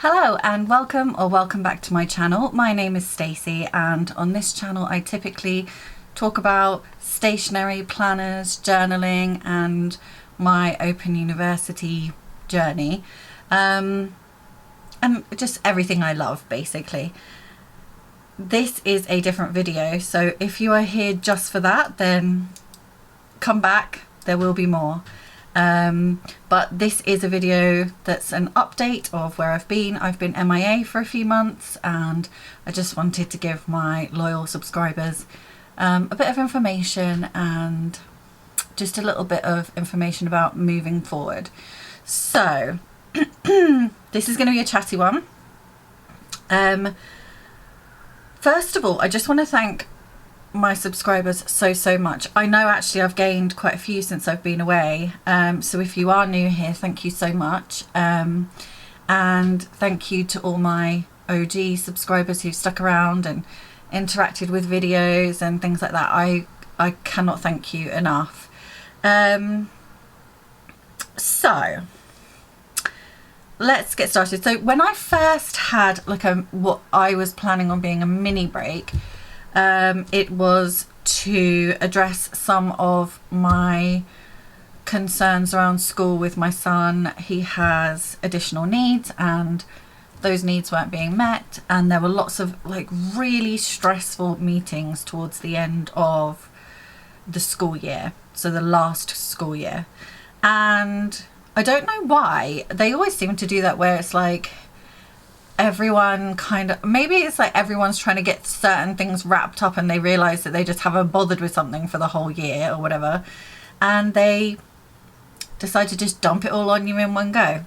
Hello and welcome back to my channel. My name is Stacey, and on this channel I typically talk about stationery, planners, journaling and my Open University journey, and just everything I love basically. This is a different video, so if you are here just for that, then come back, there will be more. But this is a video that's an update of where I've been. I've been MIA for a few months, and I just wanted to give my loyal subscribers a bit of information and just a little bit of information about moving forward. So this is going to be a chatty one. First of all, I just want to thank my subscribers so much. I know actually I've gained quite a few since I've been away, so if you are new here, thank you so much, and thank you to all my OG subscribers who've stuck around and interacted with videos and things like that. I cannot thank you enough. So let's get started. So when I first had like what I was planning on being a mini break, it was to address some of my concerns around school with my son. He has additional needs and those needs weren't being met, and there were lots of like really stressful meetings towards the end of the school year, so the last school year. And I don't know why they always seem to do that, where it's like everyone kind of, maybe it's like everyone's trying to get certain things wrapped up and they realize that they just haven't bothered with something for the whole year or whatever, and they decide to just dump it all on you in one go.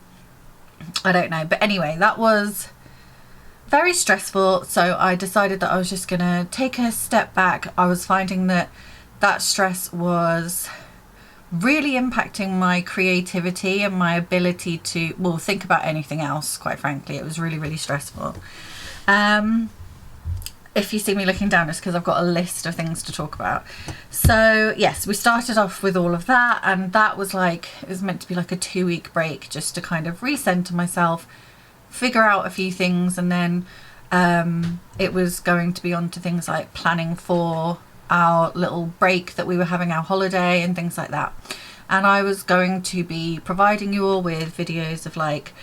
I don't know, but anyway, that was very stressful, so I decided that I was just gonna take a step back. I was finding that that stress was really impacting my creativity and my ability to, well, think about anything else, quite frankly. It was really stressful. If you see me looking down, it's because I've got a list of things to talk about. So yes, we started off with all of that, and that was like, it was meant to be like a 2-week break just to kind of recenter myself, figure out a few things, and then it was going to be on to things like planning for our little break that we were having, our holiday and things like that. And I was going to be providing you all with videos of like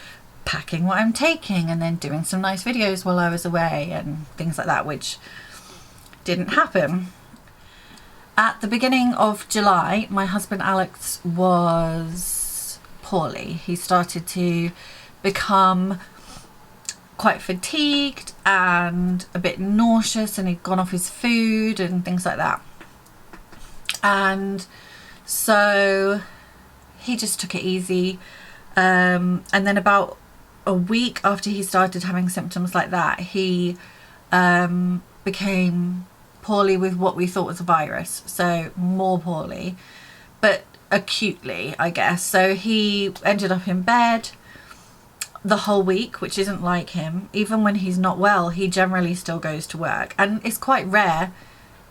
packing what I'm taking and then doing some nice videos while I was away and things like that, which didn't happen. At the beginning of July, my husband Alex was poorly. He started to become quite fatigued and a bit nauseous, and he'd gone off his food and things like that. And so he just took it easy, and then about a week after he started having symptoms like that, he became poorly with what we thought was a virus, so more poorly, but acutely, I guess. So he ended up in bed the whole week, which isn't like him. Even when he's not well, he generally still goes to work, and it's quite rare,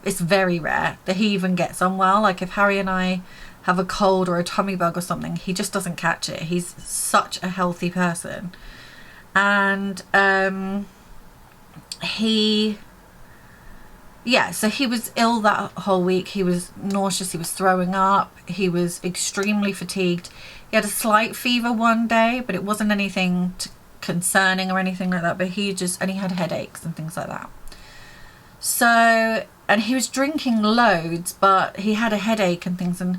it's very rare that he even gets unwell. Like if Harry and I have a cold or a tummy bug or something, he just doesn't catch it. He's such a healthy person. And so he was ill that whole week. He was nauseous, he was throwing up, he was extremely fatigued. He had a slight fever one day, but it wasn't anything concerning or anything like that, but he had headaches and things like that. So, and he was drinking loads, but he had a headache and things, and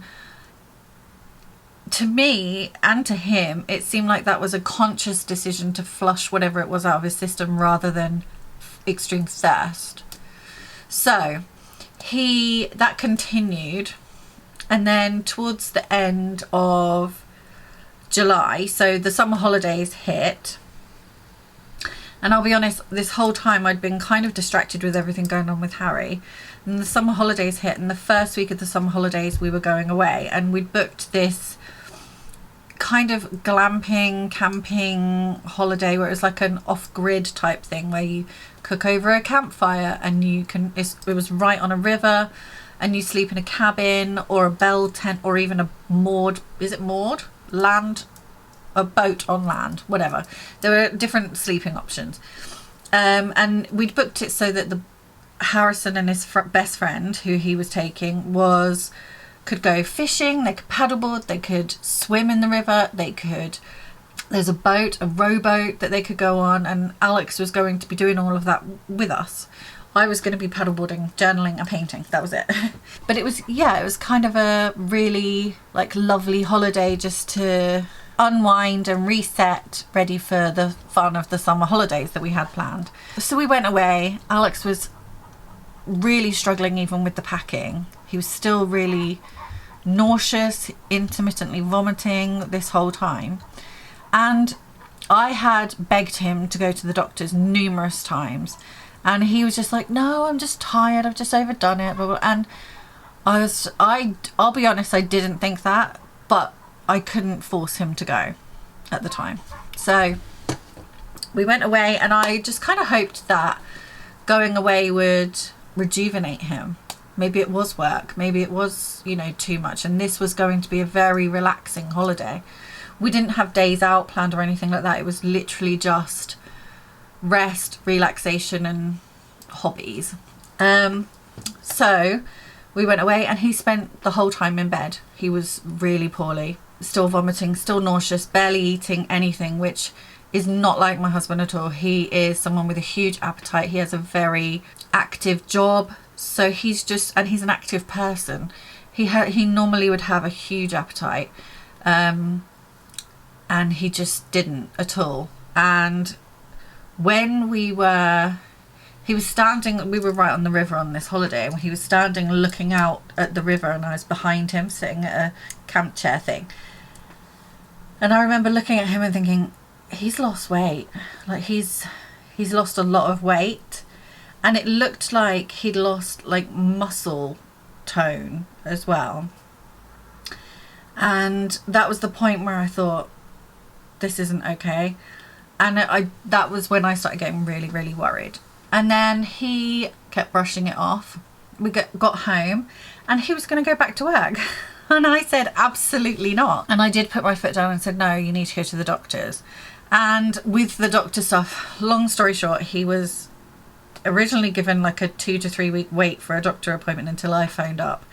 to me and to him, it seemed like that was a conscious decision to flush whatever it was out of his system rather than extreme thirst. So that continued, and then towards the end of July, so the summer holidays hit, and I'll be honest, this whole time I'd been kind of distracted with everything going on with Harry, and the summer holidays hit, and the first week of the summer holidays we were going away, and we'd booked this kind of glamping camping holiday where it was like an off-grid type thing where you cook over a campfire, and it was right on a river, and you sleep in a cabin or a bell tent or even a moored, is it moored? Land a boat on land, whatever. There were different sleeping options. And we'd booked it so that the Harrison and his best friend, who he was taking, could go fishing, they could paddleboard, they could swim in the river, there's a boat, a rowboat that they could go on, and Alex was going to be doing all of that with us. I was going to be paddleboarding, journaling and painting. That was it. But it was kind of a really like lovely holiday just to unwind and reset, ready for the fun of the summer holidays that we had planned. So we went away. Alex was really struggling even with the packing. He was still really nauseous, intermittently vomiting this whole time. And I had begged him to go to the doctors numerous times. And he was just like, no, I'm just tired. I've just overdone it. Blah, blah. And I'll be honest, I didn't think that, but I couldn't force him to go at the time. So we went away, and I just kind of hoped that going away would rejuvenate him. Maybe it was work. Maybe it was, too much. And this was going to be a very relaxing holiday. We didn't have days out planned or anything like that. It was literally just rest, relaxation and hobbies. So we went away, and he spent the whole time in bed. He was really poorly, still vomiting, still nauseous, barely eating anything, which is not like my husband at all. He is someone with a huge appetite. He has a very active job, so he's an active person. He normally would have a huge appetite, and he just didn't at all. And when he was standing, we were right on the river on this holiday, and he was standing looking out at the river, and I was behind him sitting at a camp chair thing. And I remember looking at him and thinking, he's lost weight. Like he's lost a lot of weight, and it looked like he'd lost like muscle tone as well. And that was the point where I thought, this isn't okay. And that was when I started getting really, really worried. And then he kept brushing it off. We got home, and he was going to go back to work. And I said, absolutely not. And I did put my foot down and said, no, you need to go to the doctors. And with the doctor stuff, long story short, he was originally given like a 2 to 3 week wait for a doctor appointment until I phoned up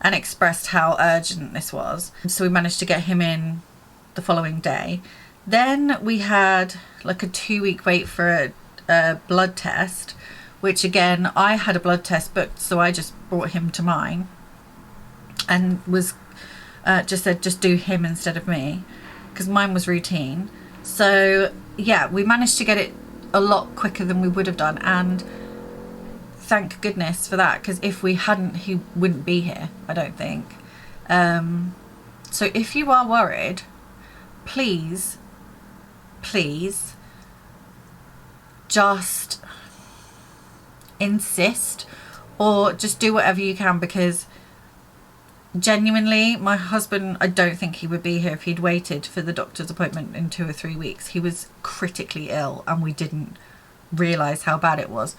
and expressed how urgent this was. So we managed to get him in the following day. Then we had like a 2 week wait for a blood test, which again, I had a blood test booked, so I just brought him to mine and was just said, just do him instead of me, because mine was routine. So yeah, we managed to get it a lot quicker than we would have done, and thank goodness for that, because if we hadn't, he wouldn't be here, I don't think. So if you are worried, please just insist, or just do whatever you can, because genuinely, my husband, I don't think he would be here if he'd waited for the doctor's appointment in 2 or 3 weeks. He was critically ill, and we didn't realise how bad it was.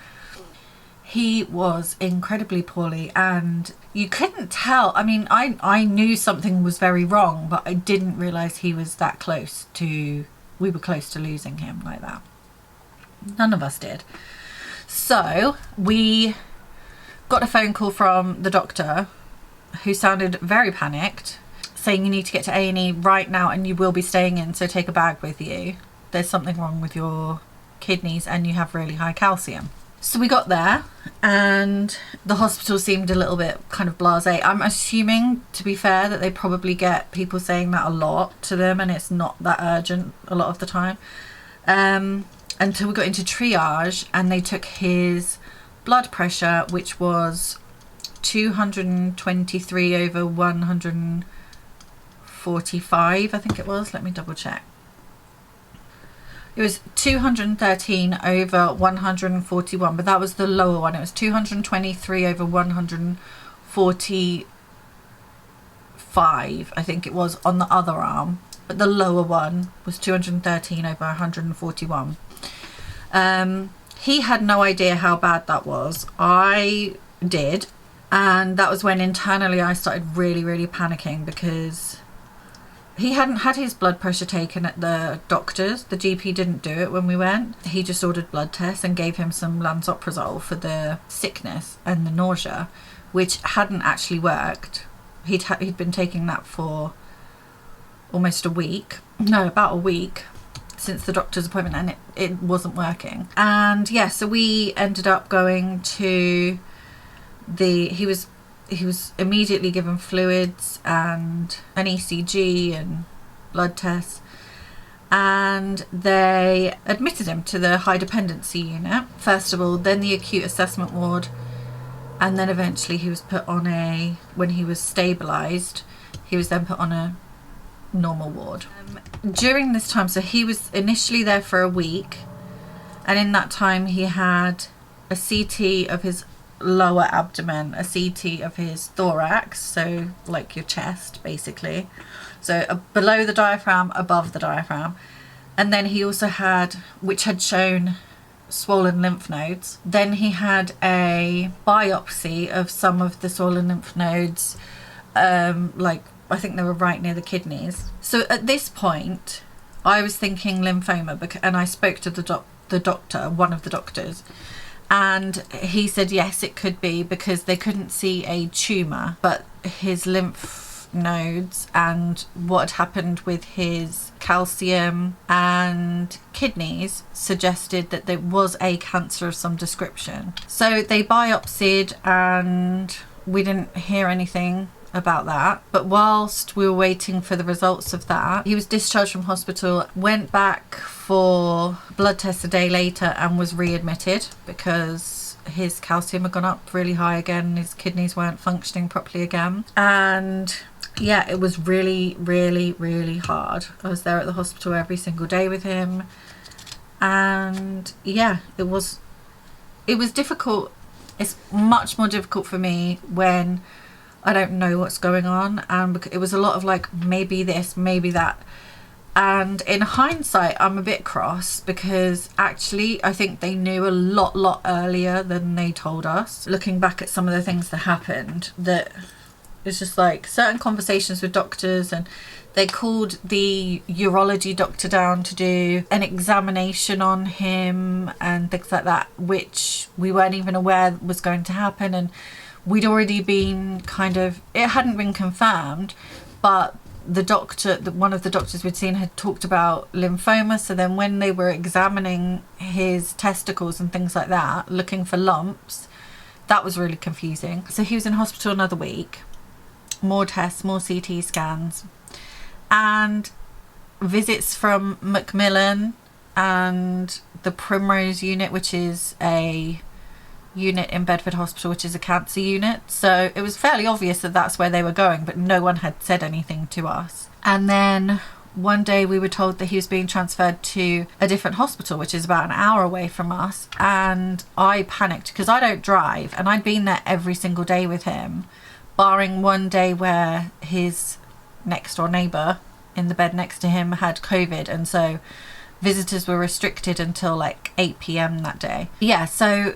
He was incredibly poorly, and you couldn't tell. I mean, I knew something was very wrong, but I didn't realise he was that close to, we were close to losing him like that. None of us did. So we got a phone call from the doctor, who sounded very panicked, saying you need to get to A&E right now, and you will be staying in, so take a bag with you. There's something wrong with your kidneys and you have really high calcium. So we got there, and the hospital seemed a little bit kind of blasé. I'm assuming, to be fair, that they probably get people saying that a lot to them, and it's not that urgent a lot of the time. Until we got into triage, and they took his blood pressure, which was 223 over 145, I think it was. Let me double check. It was 213 over 141, but that was the lower one. It was 223 over 145, I think it was, on the other arm. But the lower one was 213 over 141. He had no idea how bad that was. I did. And that was when internally I started really, really panicking, because He hadn't had his blood pressure taken at the doctor's. The GP didn't do it when we went. He just ordered blood tests and gave him some lansoprazole for the sickness and the nausea, which hadn't actually worked. He'd been taking that for almost a week. No, about a week since the doctor's appointment, and it wasn't working. And yeah, so we ended up going to he was immediately given fluids and an ECG and blood tests, and they admitted him to the high dependency unit first of all, then the acute assessment ward, and then eventually he was put on when he was stabilized, he was then put on a normal ward. During this time, so he was initially there for a week, and in that time he had a CT of his lower abdomen, a CT of his thorax, so like your chest basically, so below the diaphragm, above the diaphragm, and then he also had, which had shown swollen lymph nodes. Then he had a biopsy of some of the swollen lymph nodes, like I think they were right near the kidneys. So at this point I was thinking lymphoma, and I spoke to the doctor, one of the doctors, and he said yes, it could be, because they couldn't see a tumour, but his lymph nodes and what had happened with his calcium and kidneys suggested that there was a cancer of some description. So they biopsied and we didn't hear anything about that. But whilst we were waiting for the results of that, he was discharged from hospital, went back for blood tests a day later and was readmitted because his calcium had gone up really high again, his kidneys weren't functioning properly again. And yeah, it was really, really, really hard. I was there at the hospital every single day with him, and yeah, it was difficult. It's much more difficult for me when I don't know what's going on, and it was a lot of like, maybe this, maybe that. And in hindsight, I'm a bit cross, because actually I think they knew a lot earlier than they told us. Looking back at some of the things that happened, that it's just like certain conversations with doctors, and they called the urology doctor down to do an examination on him and things like that, which we weren't even aware was going to happen. And we'd already been it hadn't been confirmed, but the doctor, one of the doctors we'd seen, had talked about lymphoma. So then when they were examining his testicles and things like that, looking for lumps, that was really confusing. So he was in hospital another week, more tests, more CT scans, and visits from Macmillan and the Primrose unit, which is a unit in Bedford Hospital, which is a cancer unit. So it was fairly obvious that that's where they were going, but no one had said anything to us. And then one day we were told that he was being transferred to a different hospital, which is about an hour away from us, and I panicked because I don't drive, and I'd been there every single day with him, barring one day where his next door neighbour in the bed next to him had COVID, and so visitors were restricted until like 8 p.m. that day. Yeah, so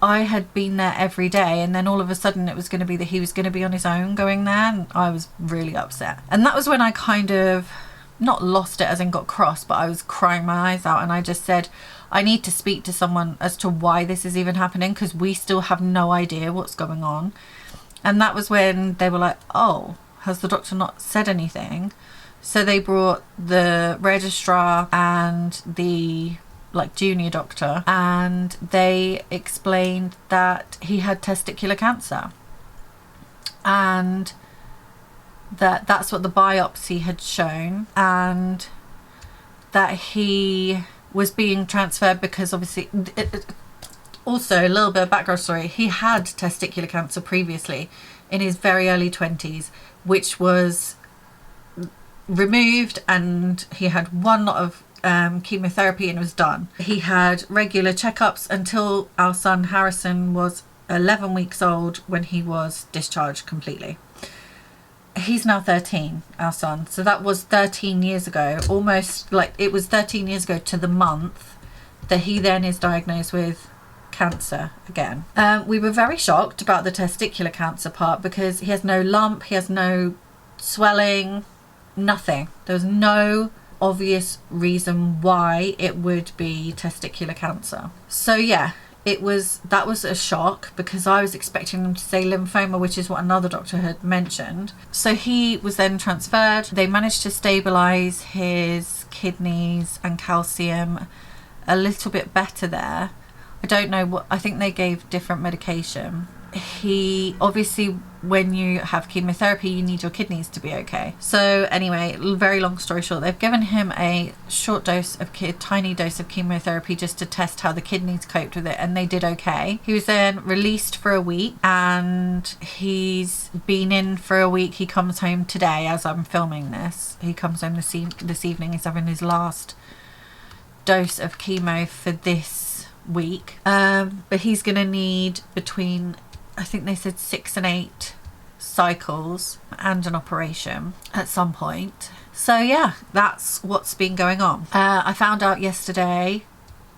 I had been there every day, and then all of a sudden it was going to be that he was going to be on his own going there, and I was really upset. And that was when I kind of, not lost it as in got cross, but I was crying my eyes out, and I just said, I need to speak to someone as to why this is even happening, because we still have no idea what's going on. And that was when they were like, oh, has the doctor not said anything? So they brought the registrar and the junior doctor, and they explained that he had testicular cancer, and that's what the biopsy had shown, and that he was being transferred because obviously also a little bit of background story, he had testicular cancer previously in his very early 20s, which was removed, and he had one lot of chemotherapy and it was done. He had regular checkups until our son Harrison was 11 weeks old, when he was discharged completely. He's now 13, our son, so that was 13 years ago, almost, like it was 13 years ago to the month that he then is diagnosed with cancer again. We were very shocked about the testicular cancer part, because he has no lump, he has no swelling, nothing. There was no obvious reason why it would be testicular cancer. So yeah, that was a shock, because I was expecting them to say lymphoma, which is what another doctor had mentioned. So he was then transferred. They managed to stabilize his kidneys and calcium a little bit better there. I don't know what, I think they gave different medication. He obviously, when you have chemotherapy, you need your kidneys to be okay. So anyway, very long story short, they've given him a tiny dose of chemotherapy just to test how the kidneys coped with it, and they did okay. He was then released for a week, and he's been in for a week. He comes home today as I'm filming this. He comes home this evening. He's having his last dose of chemo for this week, but he's gonna need between, I think they said 6 and 8 cycles and an operation at some point. So yeah, that's what's been going on. I found out yesterday,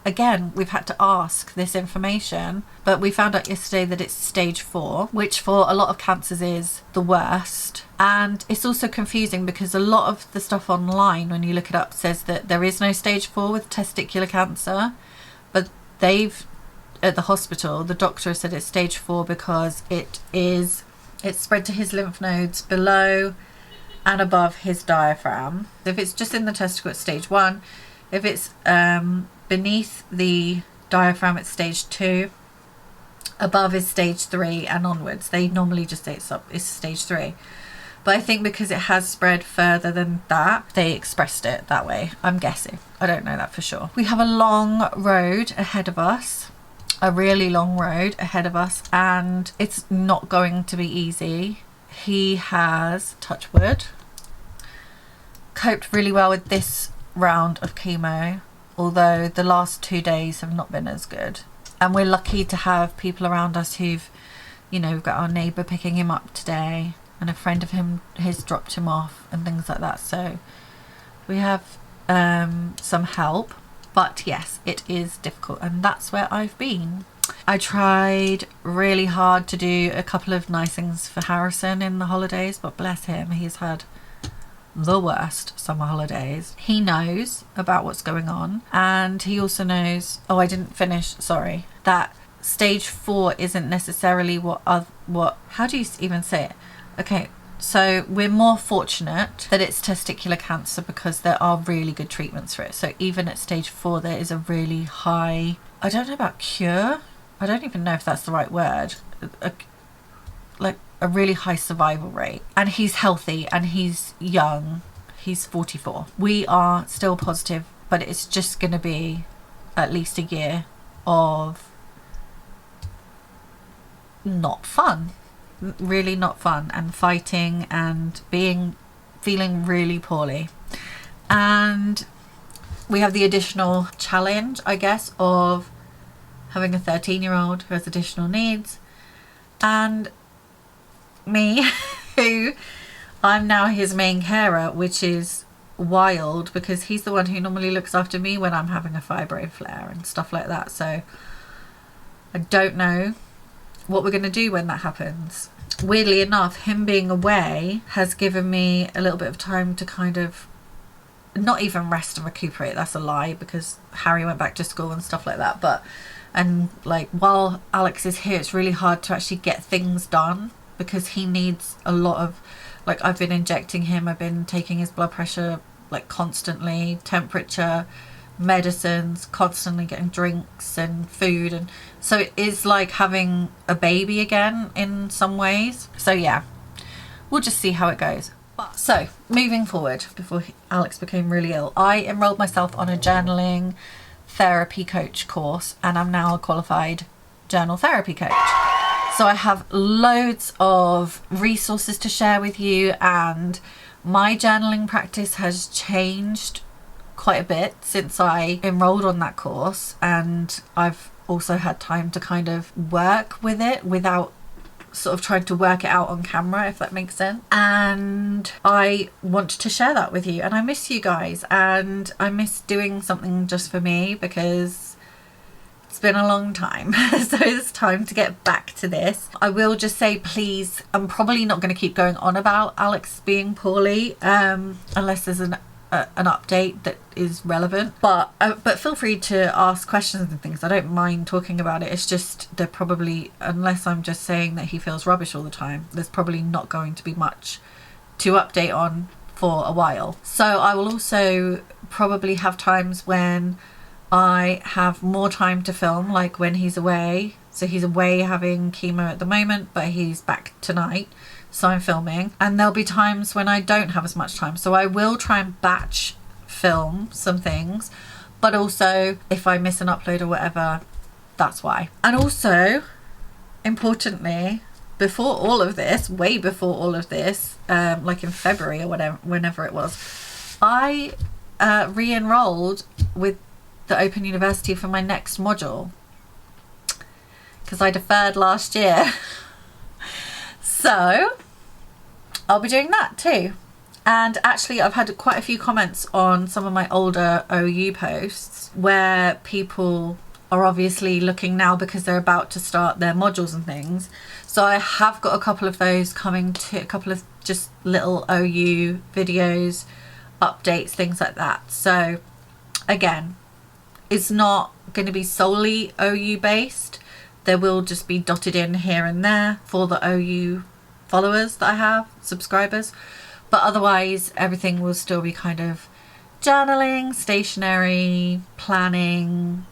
again, we've had to ask this information, but we found out yesterday that it's stage 4, which for a lot of cancers is the worst. And it's also confusing because a lot of the stuff online, when you look it up, says that there is no stage 4 with testicular cancer, but at the hospital, the doctor said it's stage 4 because it's spread to his lymph nodes below and above his diaphragm. If it's just in the testicle, it's stage 1. If it's beneath the diaphragm, it's stage 2. Above is stage 3 and onwards. They normally just say it's stage 3. But I think because it has spread further than that, they expressed it that way, I'm guessing. I don't know that for sure. We have a long road ahead of us. A really long road ahead of us, and it's not going to be easy. He has, touch wood, coped really well with this round of chemo, although the last 2 days have not been as good. And we're lucky to have people around us who've, we've got our neighbour picking him up today, and a friend of him has dropped him off and things like that. So we have some help. But yes, it is difficult, and that's where I've been. I tried really hard to do a couple of nice things for Harrison in the holidays, but bless him, he's had the worst summer holidays. He knows about what's going on, and he also knows, I didn't finish, sorry, that stage 4 isn't necessarily what, how do you even say it? Okay. So we're more fortunate that it's testicular cancer because there are really good treatments for it. So even at stage 4, there is a really high, I don't know about cure. I don't even know if that's the right word. A really high survival rate. And he's healthy and he's young. He's 44. We are still positive, but it's just going to be at least a year of not fun. Really not fun, and fighting and feeling really poorly. And we have the additional challenge, I guess, of having a 13-year-old who has additional needs, and me who I'm now his main carer, which is wild because he's the one who normally looks after me when I'm having a fibro flare and stuff like that. So I don't know what we're going to do when that happens. Weirdly enough, him being away has given me a little bit of time to kind of not even rest and recuperate. That's a lie, because Harry went back to school and stuff like that. And while Alex is here, it's really hard to actually get things done because he needs a lot of, I've been injecting him, I've been taking his blood pressure constantly, temperature, medicines, constantly getting drinks and food, and so it is like having a baby again in some ways. So yeah, we'll just see how it goes. So moving forward, before Alex became really ill, I enrolled myself on a journaling therapy coach course, and I'm now a qualified journal therapy coach. So I have loads of resources to share with you, and my journaling practice has changed quite a bit since I enrolled on that course, and I've also had time to kind of work with it without sort of trying to work it out on camera, if that makes sense. And I want to share that with you, and I miss you guys, and I miss doing something just for me because it's been a long time. So it's time to get back to this. I will just say, please, I'm probably not going to keep going on about Alex being poorly unless there's an update that is relevant, but feel free to ask questions and things. I don't mind talking about it. It's just they're probably, unless I'm just saying that he feels rubbish all the time, there's probably not going to be much to update on for a while. So I will also probably have times when I have more time to film, like when he's away. So he's away having chemo at the moment, but he's back tonight, so I'm filming. And there'll be times when I don't have as much time, so I will try and batch film some things, but also if I miss an upload or whatever, that's why. And also, importantly, before all of this, way before all of this, like in February or whatever, whenever it was, I re-enrolled with the Open University for my next module because I deferred last year. So I'll be doing that too. And actually I've had quite a few comments on some of my older OU posts where people are obviously looking now because they're about to start their modules and things. So I have got a couple of those coming, to a couple of just little OU videos, updates, things like that. So again, it's not going to be solely OU based. There will just be dotted in here and there for the OU followers that I have, subscribers. But otherwise, everything will still be kind of journaling, stationery, planning,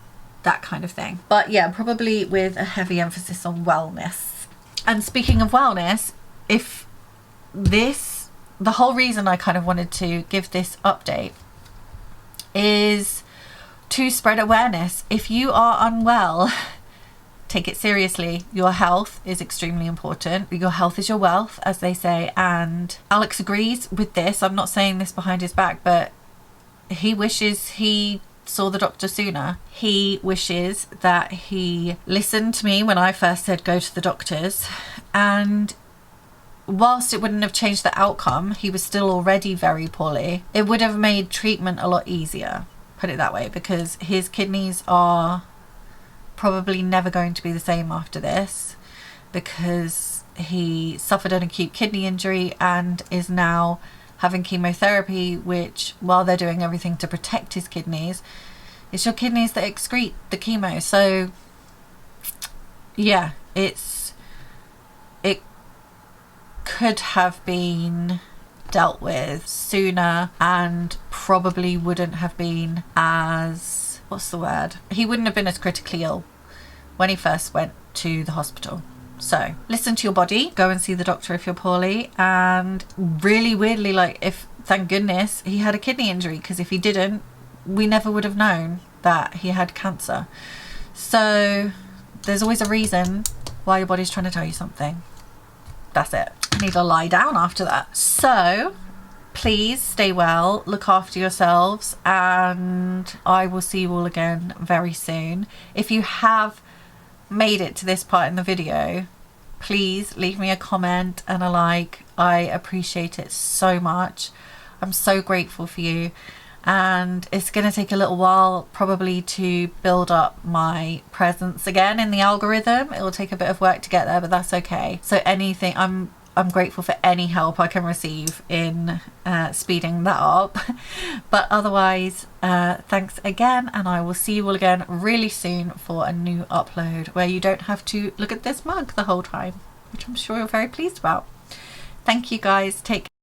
that kind of thing. But yeah, probably with a heavy emphasis on wellness. And speaking of wellness, if this, the whole reason I kind of wanted to give this update is to spread awareness. If you are unwell, take it seriously. Your health is extremely important. Your health is your wealth, as they say. And Alex agrees with this. I'm not saying this behind his back, but he wishes he saw the doctor sooner. He wishes that he listened to me when I first said go to the doctors. And whilst it wouldn't have changed the outcome, he was still already very poorly. It would have made treatment a lot easier. Put it that way, because his kidneys are probably never going to be the same after this, because he suffered an acute kidney injury and is now having chemotherapy, which, while they're doing everything to protect his kidneys, it's your kidneys that excrete the chemo. So yeah, it could have been dealt with sooner and probably wouldn't have been as, what's the word? He wouldn't have been as critically ill when he first went to the hospital. So listen to your body, go and see the doctor if you're poorly. And really weirdly, like, if, thank goodness he had a kidney injury, because if he didn't, we never would have known that he had cancer. So there's always a reason why your body's trying to tell you something. That's it. I need to lie down after that. So please stay well, look after yourselves, and I will see you all again very soon. If you have made it to this part in the video, please leave me a comment and a like. I appreciate it so much. I'm so grateful for you. And it's going to take a little while probably to build up my presence again in the algorithm. It will take a bit of work to get there, but that's okay. So anything, I'm grateful for any help I can receive in speeding that up. But otherwise, thanks again, and I will see you all again really soon for a new upload where you don't have to look at this mug the whole time, which I'm sure you're very pleased about. Thank you guys. Take care.